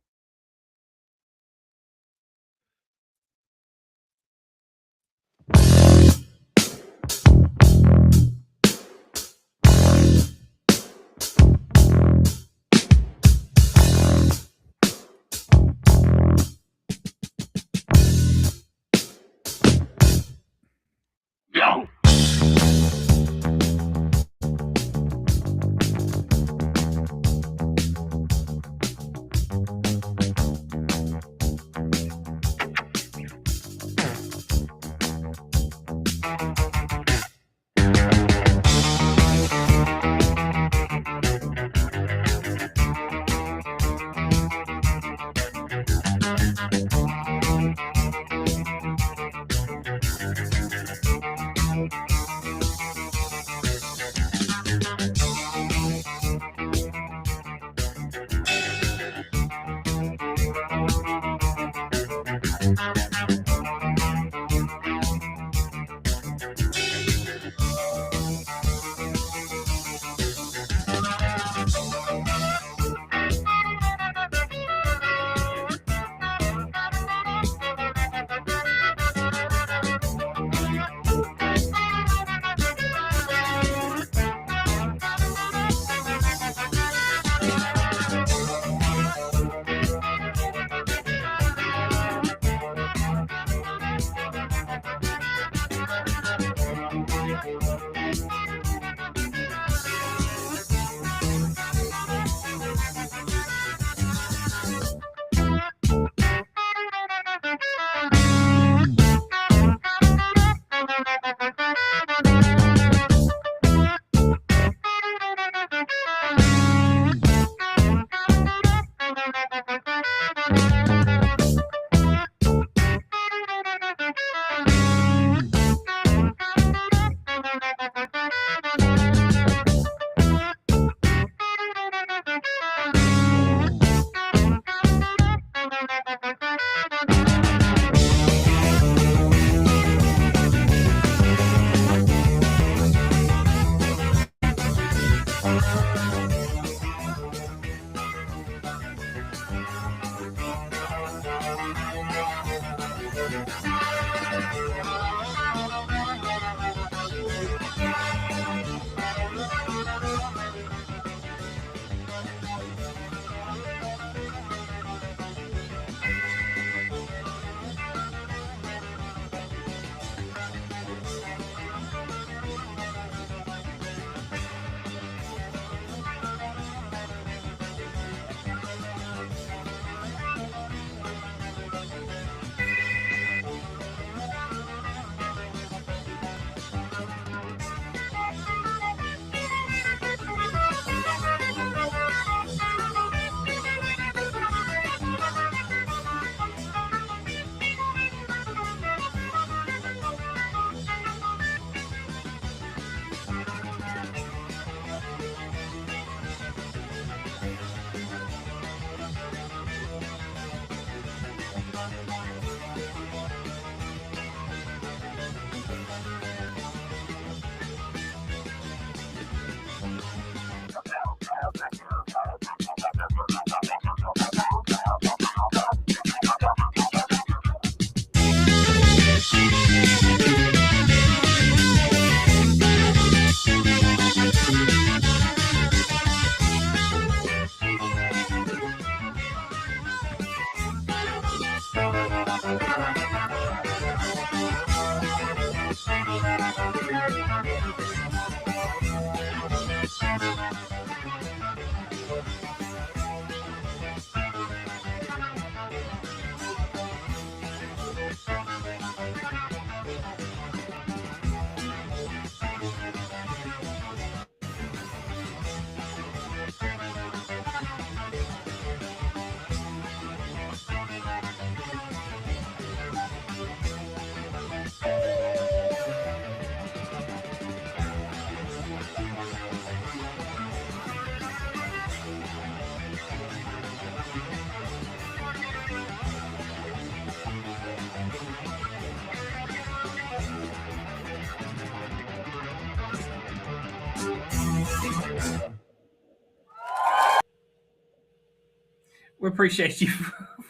We appreciate you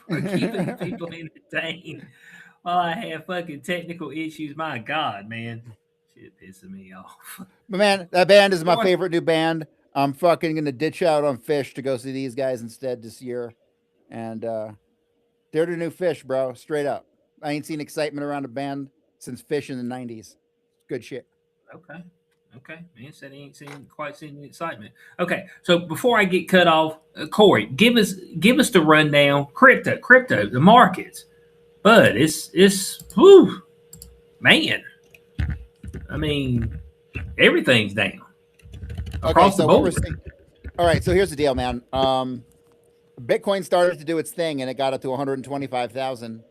for keeping the people entertained while I have fucking technical issues. My God, man, shit pissing me off. But man, that band is my Boy, favorite new band. I'm fucking gonna ditch out on Fish to go see these guys instead this year. And they're the new Fish, bro. Straight up. I ain't seen excitement around a band since Fish in the '90s. Good shit. okay. Okay, man said he ain't quite seen the excitement. Okay, so before I get cut off, Corey, give us the rundown. Crypto, the markets, but it's whew, man. I mean, everything's down Okay, across the so what we're board. seeing. All right, so here's the deal, man. Bitcoin started to do its thing and it got up to 125,000,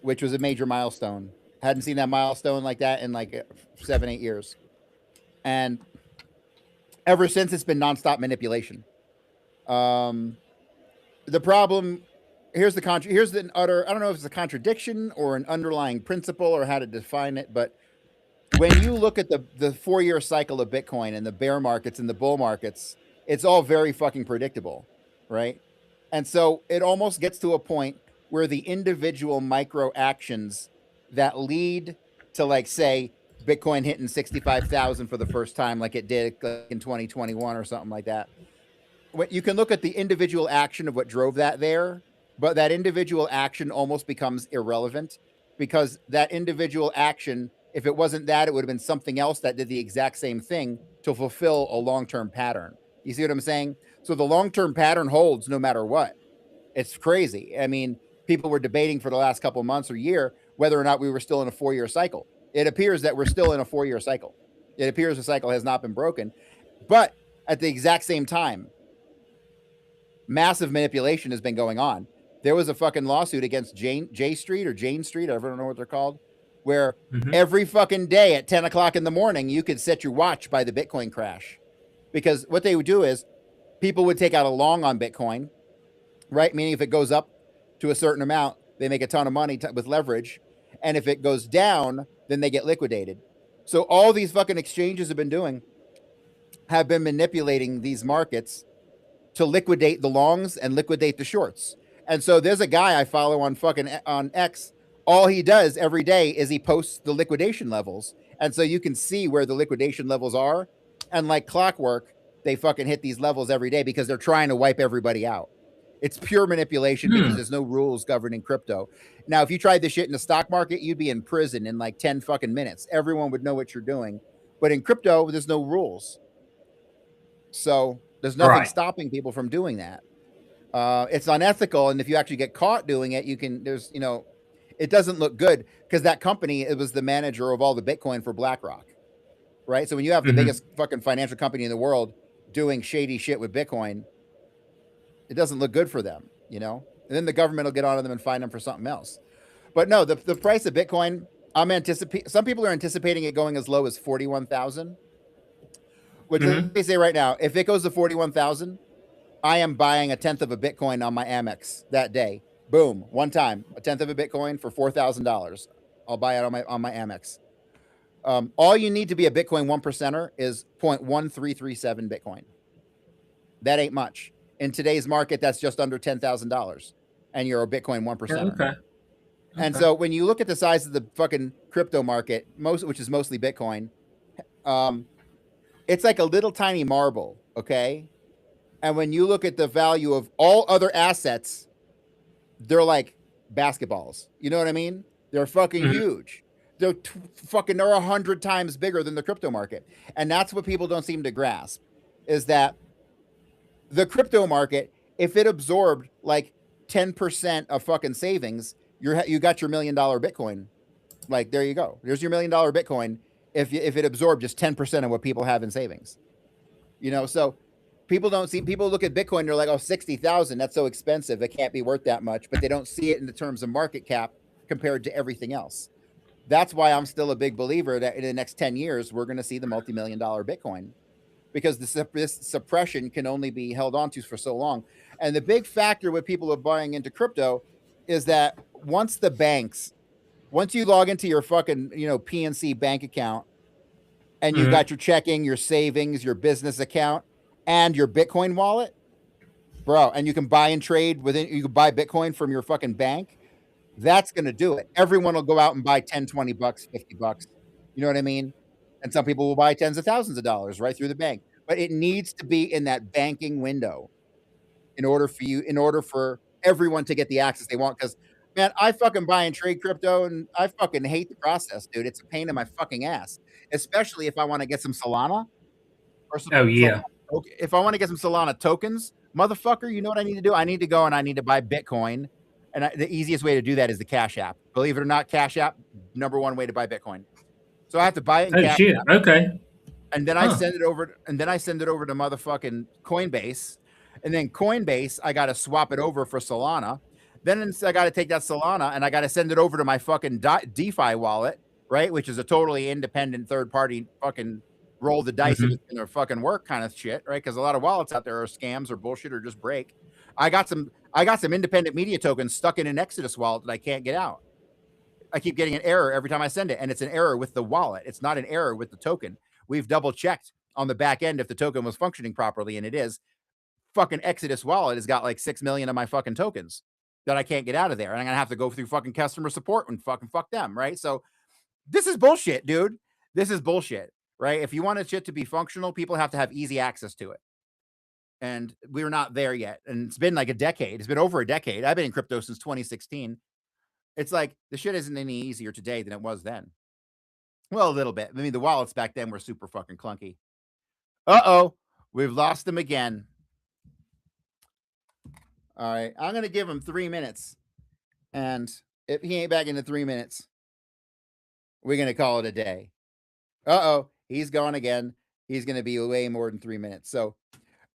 which was a major milestone. Hadn't seen that milestone like that in like 7, 8 years. And ever since, it's been nonstop manipulation. Um, the problem here's the utter, I don't know if it's a contradiction or an underlying principle or how to define it, but when you look at the 4 year cycle of Bitcoin and the bear markets and the bull markets, it's all very fucking predictable, right? And so it almost gets to a point where the individual micro actions that lead to, like, say, Bitcoin hitting 65,000 for the first time, like it did like in 2021 or something like that. You can look at the individual action of what drove that there, but that individual action almost becomes irrelevant because that individual action, if it wasn't that, it would have been something else that did the exact same thing to fulfill a long term pattern. You see what I'm saying? So the long term pattern holds no matter what. It's crazy. I mean, people were debating for the last couple of months or year whether or not we were still in a 4 year cycle. It appears that we're still in a 4 year cycle. It appears the cycle has not been broken. But at the exact same time, massive manipulation has been going on. There was a fucking lawsuit against J Street or Jane Street, I don't know what they're called, where Mm-hmm. every fucking day at 10 o'clock in the morning, you could set your watch by the Bitcoin crash. Because what they would do is people would take out a long on Bitcoin, right? Meaning if it goes up to a certain amount, they make a ton of money with leverage. And if it goes down, then they get liquidated. So all these fucking exchanges have been manipulating these markets to liquidate the longs and liquidate the shorts. And so there's a guy I follow on fucking on X. All he does every day is he posts the liquidation levels. And so you can see where the liquidation levels are. And like clockwork, they fucking hit these levels every day because they're trying to wipe everybody out. It's pure manipulation because Hmm. there's no rules governing crypto. Now, if you tried this shit in the stock market, you'd be in prison in like 10 fucking minutes. Everyone would know what you're doing. But in crypto, there's no rules. So there's nothing Right. stopping people from doing that. It's unethical, and if you actually get caught doing it, it doesn't look good because that company, it was the manager of all the Bitcoin for BlackRock, right? So when you have the Mm-hmm. biggest fucking financial company in the world doing shady shit with Bitcoin, it doesn't look good for them, you know. And then the government will get on them and fine them for something else. But no, the price of Bitcoin, some people are anticipating it going as low as 41,000. Which, let me Mm-hmm. say right now, if it goes to 41,000, I am buying a tenth of a Bitcoin on my Amex that day. Boom, one time, a tenth of a Bitcoin for $4,000. I'll buy it on my Amex. All you need to be a Bitcoin 1%er is 0.1337 Bitcoin. That ain't much. In today's market, that's just under $10,000, and you're a Bitcoin 1%er. Okay. And Okay. so when you look at the size of the fucking crypto market, which is mostly Bitcoin, um, it's like a little tiny marble, okay? And when you look at the value of all other assets, they're like basketballs. You know what I mean? They're fucking Mm-hmm. huge. They're 100 times bigger than the crypto market. And that's what people don't seem to grasp is that the crypto market, if it absorbed like 10% of fucking savings, you got your $1 million Bitcoin. Like, there you go. There's your $1 million Bitcoin if it absorbed just 10% of what people have in savings. So people look at Bitcoin, they're like, oh, 60,000, that's so expensive, it can't be worth that much, but they don't see it in the terms of market cap compared to everything else. That's why I'm still a big believer that in the next 10 years we're going to see the multi-million dollar Bitcoin, because this suppression can only be held onto for so long. And the big factor with people are buying into crypto is that once you log into your fucking PNC bank account, and you've Mm-hmm. got your checking, your savings, your business account, and your Bitcoin wallet, bro. And you can buy and trade within. You can buy Bitcoin from your fucking bank. That's gonna do it. Everyone will go out and buy 10, 20 bucks, 50 bucks. You know what I mean? And some people will buy tens of thousands of dollars right through the bank. But it needs to be in that banking window in order for everyone to get the access they want. Because man, I fucking buy and trade crypto and I fucking hate the process, dude. It's a pain in my fucking ass, especially if I want to get some Solana or some Oh yeah. if I want to get some Solana tokens, motherfucker, you know what I need to do? I need to go and I need to buy Bitcoin. And the easiest way to do that is the Cash App. Believe it or not, Cash App, number one way to buy Bitcoin. So I have to buy it in Oh Cash shit. Okay. and then I Huh. send it over to motherfucking Coinbase, and then Coinbase, I gotta swap it over for Solana. Then I gotta take that Solana and I gotta send it over to my fucking DeFi wallet, right? Which is a totally independent third party fucking roll the dice if Hmm. it's gonna fucking work kind of shit, right? Because a lot of wallets out there are scams or bullshit or just break. I got some independent media tokens stuck in an Exodus wallet that I can't get out. I keep getting an error every time I send it, and it's an error with the wallet. It's not an error with the token. We've double checked on the back end if the token was functioning properly, and it is. Fucking Exodus wallet has got like 6 million of my fucking tokens that I can't get out of there. And I'm gonna have to go through fucking customer support and fucking fuck them, right? So this is bullshit, dude. This is bullshit, right? If you want a shit to be functional, people have to have easy access to it. And we're not there yet. And it's been like a decade. It's been over a decade. I've been in crypto since 2016. It's like the shit isn't any easier today than it was then. Well, a little bit. I mean, the wallets back then were super fucking clunky. Uh-oh. We've lost them again. All right. I'm going to give him 3 minutes. And if he ain't back into 3 minutes, we're going to call it a day. Uh-oh. He's gone again. He's going to be way more than 3 minutes. So,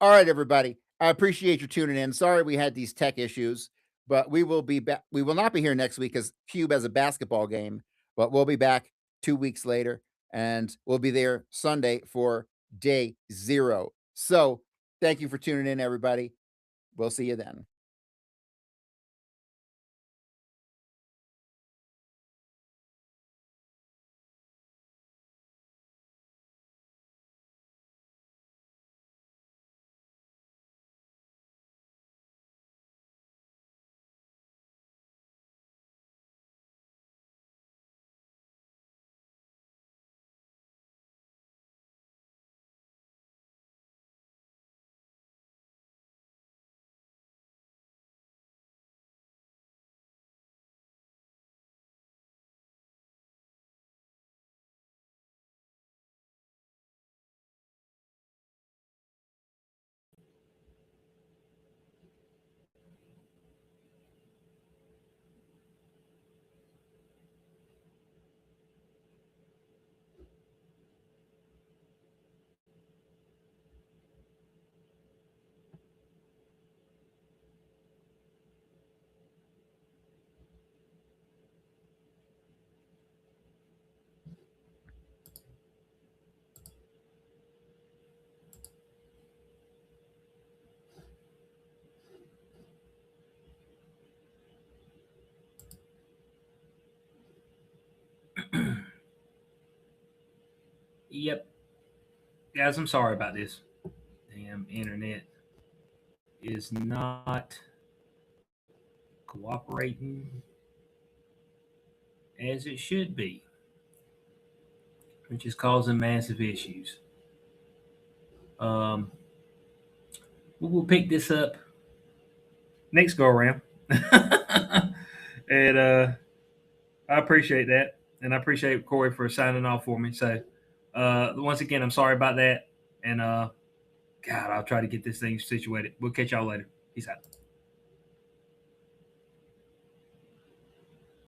all right, everybody. I appreciate you tuning in. Sorry we had these tech issues, but we will be back. We will not be here next week because Cube has a basketball game, but we'll be back 2 weeks later, and we'll be there Sunday for day 0. So, thank you for tuning in, everybody. We'll see you then. Yep. Guys, I'm sorry about this. Damn internet is not cooperating as it should be, which is causing massive issues. Um, we will pick this up next go around. And I appreciate that. And I appreciate Corey for signing off for me. So once again, I'm sorry about that. And God, I'll try to get this thing situated. We'll catch y'all later. Peace out.